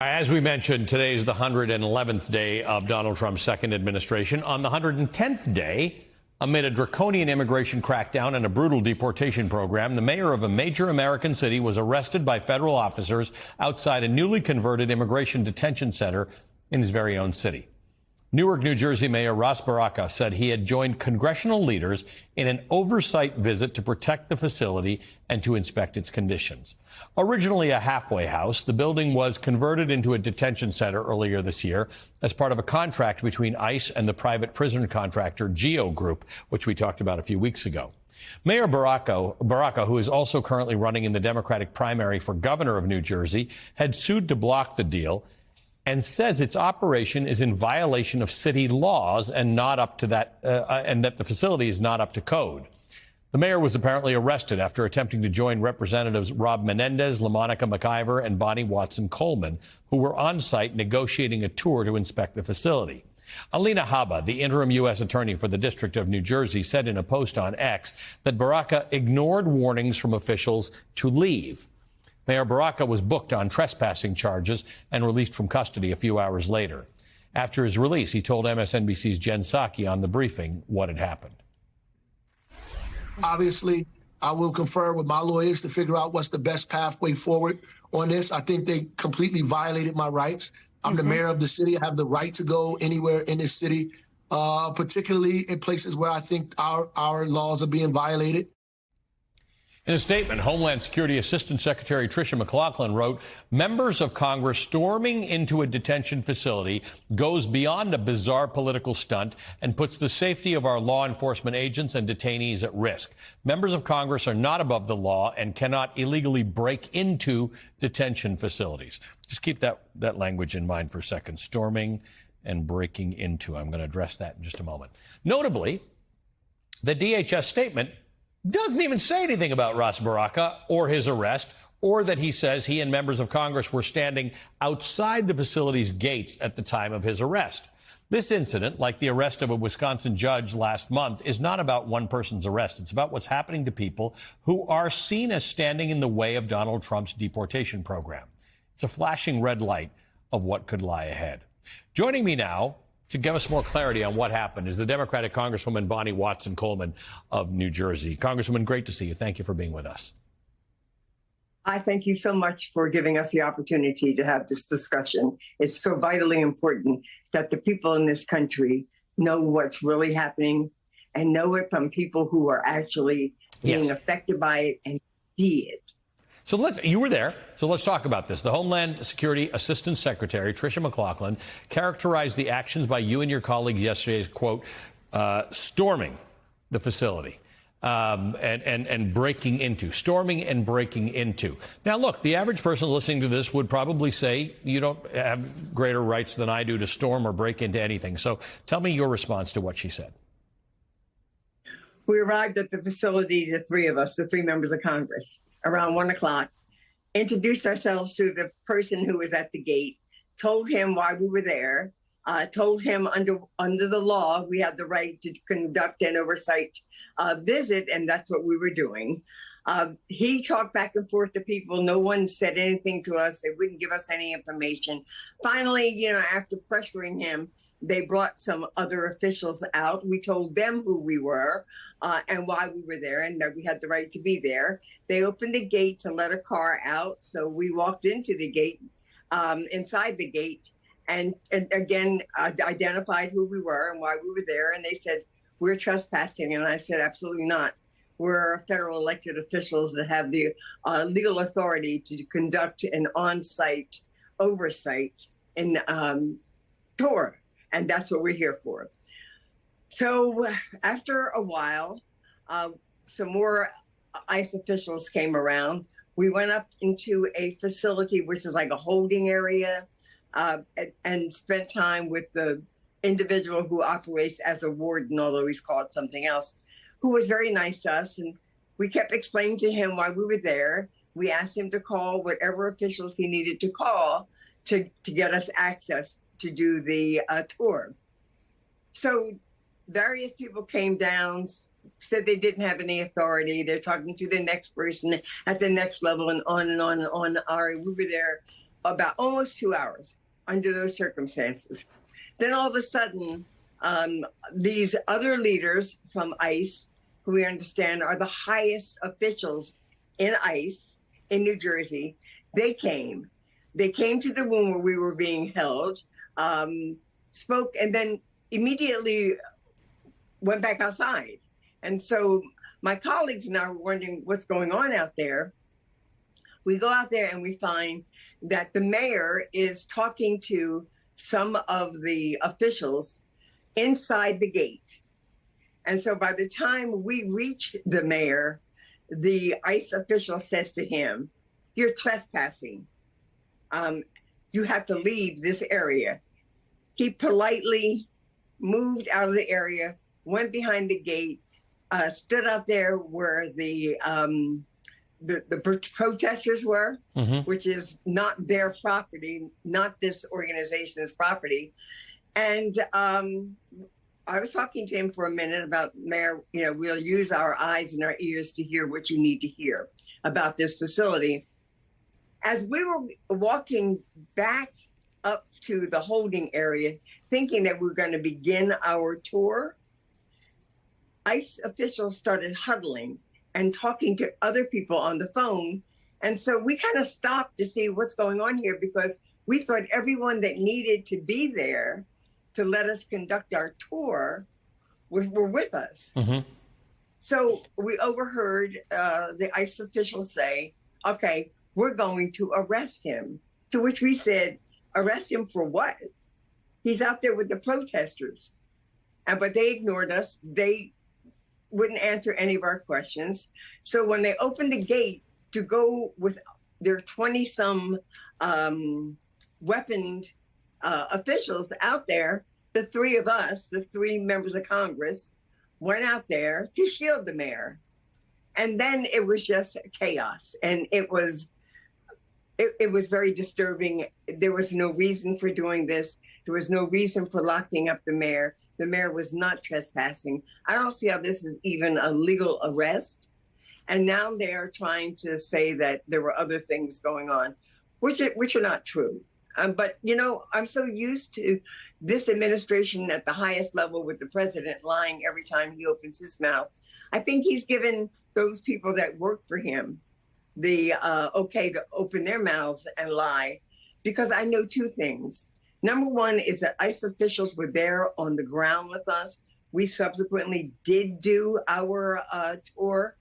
As we mentioned, today is the 111th day of Donald Trump's second administration. On the 110th day, amid a draconian immigration crackdown and a brutal deportation program, the mayor of a major American city was arrested by federal officers outside a newly converted immigration detention center in his very own city. Newark, New Jersey Mayor Ras Baraka said he had joined congressional leaders in an oversight visit to protect the facility and to inspect its conditions. Originally a halfway house, the building was converted into a detention center earlier this year as part of a contract between ICE and the private prison contractor GEO Group, which we talked about a few weeks ago. Mayor Baraka, who is also currently running in the Democratic primary for governor of New Jersey, had sued to block the deal and says its operation is in violation of city laws and not up to that, and that the facility is not up to code. The mayor was apparently arrested after attempting to join Representatives Rob Menendez, LaMonica McIver, and Bonnie Watson Coleman, who were on site negotiating a tour to inspect the facility. Alina Habba, the interim U.S. attorney for the District of New Jersey, said in a post on X that Baraka ignored warnings from officials to leave. Mayor Baraka was booked on trespassing charges and released from custody a few hours later. After his release, he told MSNBC's Jen Psaki on The Briefing what had happened. Obviously, I will confer with my lawyers to figure out what's the best pathway forward on this. I think they completely violated my rights. I'm the mayor of the city. I have the right to go anywhere in this city, particularly in places where I think our laws are being violated. In a statement, Homeland Security Assistant Secretary Tricia McLaughlin wrote, members of Congress storming into a detention facility goes beyond a bizarre political stunt and puts the safety of our law enforcement agents and detainees at risk. Members of Congress are not above the law and cannot illegally break into detention facilities. Just keep that language in mind for a second. Storming and breaking into. I'm going to address that in just a moment. Notably, the DHS statement doesn't even say anything about Ras Baraka or his arrest, or that he says he and members of Congress were standing outside the facility's gates at the time of his arrest. This incident, like the arrest of a Wisconsin judge last month, is not about one person's arrest. It's about what's happening to people who are seen as standing in the way of Donald Trump's deportation program. It's a flashing red light of what could lie ahead. Joining me now to give us more clarity on what happened is the Democratic Congresswoman Bonnie Watson Coleman of New Jersey. Congresswoman, great to see you. Thank you for being with us. I thank you so much for giving us the opportunity to have this discussion. It's so vitally important that the people in this country know what's really happening and know it from people who are actually being affected by it and see it. So you were there, so let's talk about this. The Homeland Security Assistant Secretary, Tricia McLaughlin, characterized the actions by you and your colleagues yesterday as, quote, storming the facility and breaking into, storming and breaking into. Now, look, the average person listening to this would probably say you don't have greater rights than I do to storm or break into anything. So tell me your response to what she said. We arrived at the facility, the three of us, the three members of Congress, around 1 o'clock, introduced ourselves to the person who was at the gate, told him why we were there, told him under the law we had the right to conduct an oversight visit, and that's what we were doing. He talked back and forth to people. No one said anything to us. They wouldn't give us any information. Finally, after pressuring him, they brought some other officials out. We told them who we were and why we were there and that we had the right to be there. They opened the gate to let a car out. So we walked into the gate, inside the gate, and again, identified who we were and why we were there. And they said, we're trespassing. And I said, absolutely not. We're federal elected officials that have the legal authority to conduct an on-site oversight in tour. And that's what we're here for. So after a while, some more ICE officials came around. We went up into a facility, which is like a holding area, and spent time with the individual who operates as a warden, although he's called something else, who was very nice to us. And we kept explaining to him why we were there. We asked him to call whatever officials he needed to call to get us access to do the tour. So various people came down, said they didn't have any authority. They're talking to the next person at the next level and on and on and on. We were there about almost 2 hours under those circumstances. Then all of a sudden, these other leaders from ICE, who we understand are the highest officials in ICE in New Jersey, they came. They came to the room where we were being held, spoke, and then immediately went back outside. And so my colleagues and I were wondering what's going on out there. We go out there and we find that the mayor is talking to some of the officials inside the gate. And so by the time we reach the mayor, the ICE official says to him, "You're trespassing. You have to leave this area." He politely moved out of the area, went behind the gate, stood out there where the protesters were, which is not their property, not this organization's property. And I was talking to him for a minute about, Mayor, we'll use our eyes and our ears to hear what you need to hear about this facility. As we were walking back up to the holding area, thinking that we were going to begin our tour, ICE officials started huddling and talking to other people on the phone. And so we kind of stopped to see what's going on here, because we thought everyone that needed to be there to let us conduct our tour were with us. So we overheard the ICE officials say, "Okay, we're going to arrest him." To which we said, "Arrest him for what? He's out there with the protesters." But they ignored us. They wouldn't answer any of our questions. So when they opened the gate to go with their 20-some weaponed officials out there, the three of us, the three members of Congress, went out there to shield the mayor. And then it was just chaos. And it was very disturbing. There was no reason for doing this. There was no reason for locking up the mayor. The mayor was not trespassing. I don't see how this is even a legal arrest. And now they are trying to say that there were other things going on, which are not true. But, I'm so used to this administration at the highest level with the president lying every time he opens his mouth. I think he's given those people that work for him the okay to open their mouths and lie, because I know two things. Number one is that ICE officials were there on the ground with us. We subsequently did do our tour.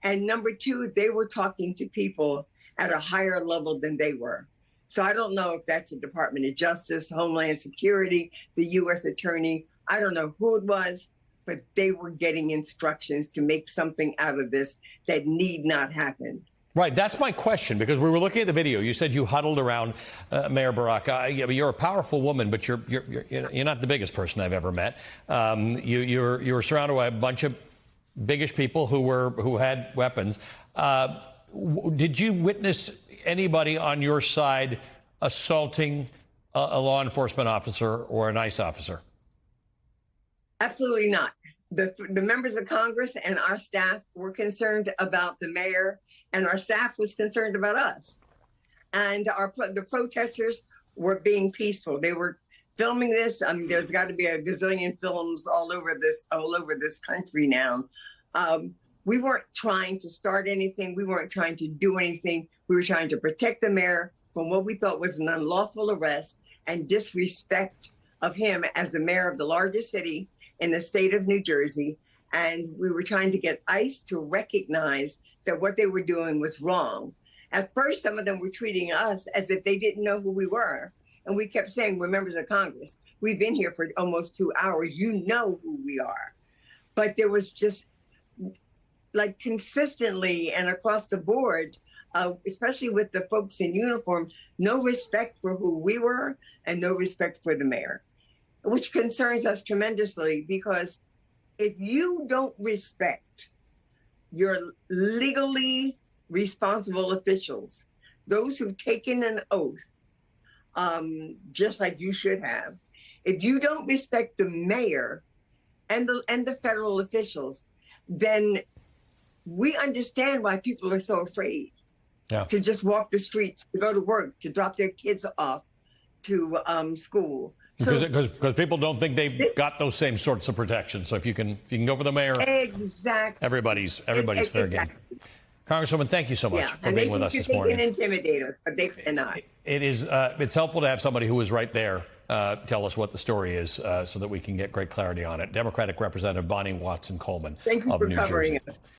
And number two, they were talking to people at a higher level than they were. So I don't know if that's the Department of Justice, Homeland Security, the U.S. Attorney. I don't know who it was, but they were getting instructions to make something out of this that need not happen. Right. That's my question, because we were looking at the video. You said you huddled around Mayor Baraka. You're a powerful woman, but you're not the biggest person I've ever met. You were surrounded by a bunch of biggish people who had weapons. Did you witness anybody on your side assaulting a law enforcement officer or an ICE officer? Absolutely not. The members of Congress and our staff were concerned about the mayor, and our staff was concerned about us. And the protesters were being peaceful. They were filming this. I mean, there's got to be a gazillion films all over this country now. We weren't trying to start anything. We weren't trying to do anything. We were trying to protect the mayor from what we thought was an unlawful arrest and disrespect of him as the mayor of the largest city in the state of New Jersey. And we were trying to get ICE to recognize that what they were doing was wrong. At first, some of them were treating us as if they didn't know who we were. And we kept saying, we're members of Congress. We've been here for almost 2 hours. You know who we are. But there was just, like, consistently and across the board, especially with the folks in uniform, no respect for who we were and no respect for the mayor, which concerns us tremendously, because if you don't respect your legally responsible officials, those who've taken an oath, just like you should have, if you don't respect the mayor and the federal officials, then we understand why people are so afraid. Yeah. to just walk the streets, to go to work, to drop their kids off to school. So Because people don't think they've got those same sorts of protections. So if you can go for the mayor, exactly, everybody's fair game. Congresswoman, thank you so much for being with us this morning. They can intimidate us, but they cannot. It's helpful to have somebody who was right there tell us what the story is so that we can get great clarity on it. Democratic Representative Bonnie Watson Coleman Thank you of for New covering Jersey. us.